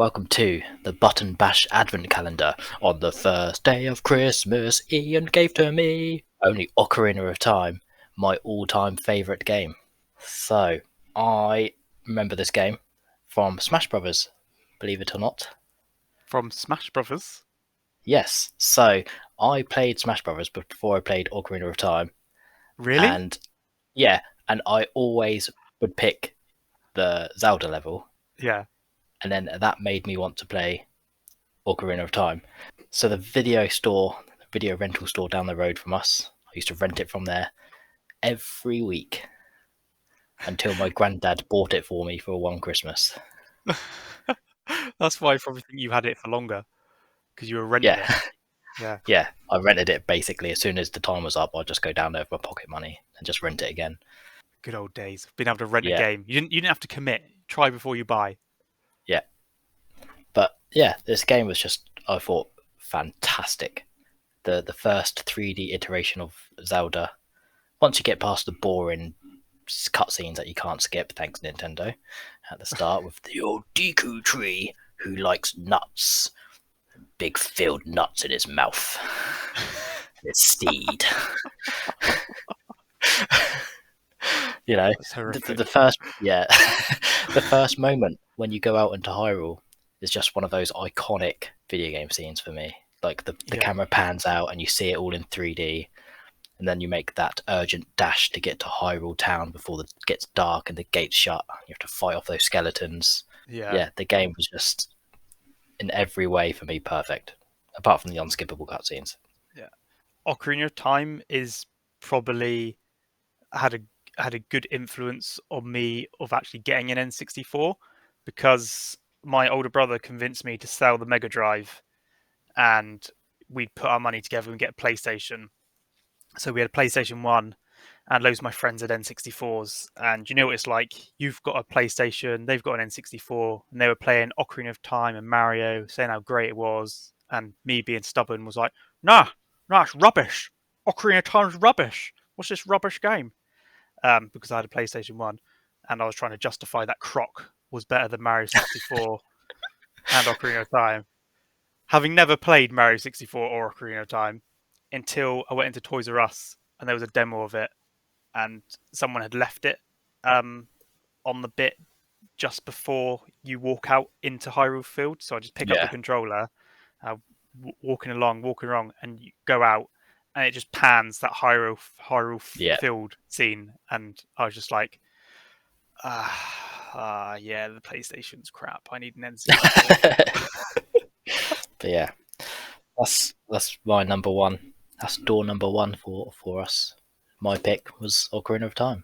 Welcome to the Button Bash Advent Calendar. On the first day of Christmas, Ian gave to me only Ocarina of Time, my all-time favourite game. So, I remember this game from Smash Brothers, believe it or not. From Smash Brothers? Yes, so I played Smash Brothers before I played Ocarina of Time, Really? and yeah, and I always would pick the Zelda level, Yeah. and then that made me want to play Ocarina of Time. So the video rental store down the road from us, I used to rent it from there every week until my granddad bought it for me for one Christmas. That's why I probably think you had it for longer, because you were renting Yeah, it. Yeah. yeah. I rented it basically as soon as the time was up. I'd just go down there with my pocket money and just rent it again. Good old days. Being able to rent a Yeah, game. You didn't have to commit. Try before you buy. yeah. But yeah, this game was just, I thought, fantastic. The first 3D iteration of Zelda. Once you get past the boring cutscenes that you can't skip, thanks Nintendo, at the start with the old Deku tree who likes nuts, big filled nuts in his mouth, his steed. You know, That's the horrific. first, yeah, the first moment when you go out into Hyrule is just one of those iconic video game scenes for me. Like the Yeah. camera pans out and you see it all in 3D, and then you make that urgent dash to get to Hyrule Town before it gets dark and the gates shut. You have to fight off those skeletons. Yeah. Yeah, the game was just in every way for me perfect, apart from the unskippable cutscenes. Yeah. Ocarina of Time is probably had a good influence on me of actually getting an N64 because my older brother convinced me to sell the Mega Drive and we'd put our money together and get a PlayStation. So we had a PlayStation 1 and loads of my friends had N64s. And you know what it's like? You've got a PlayStation, they've got an N64, and they were playing Ocarina of Time and Mario, saying how great it was. And me being stubborn was like, nah, it's rubbish. Ocarina of Time's rubbish. What's this rubbish game? Because I had a PlayStation 1 and I was trying to justify that Croc was better than Mario 64 and Ocarina of Time. Having never played Mario 64 or Ocarina of Time until I went into Toys R Us and there was a demo of it and someone had left it um, on the bit just before you walk out into Hyrule Field. So I just pick up the Yeah, controller, uh, walking along, and you go out, and it just pans that Hyrule yeah. Field scene, and I was just like, yeah, the PlayStation's crap. I need an N64. But yeah, that's my number one. That's door number one for us. My pick was Ocarina of Time.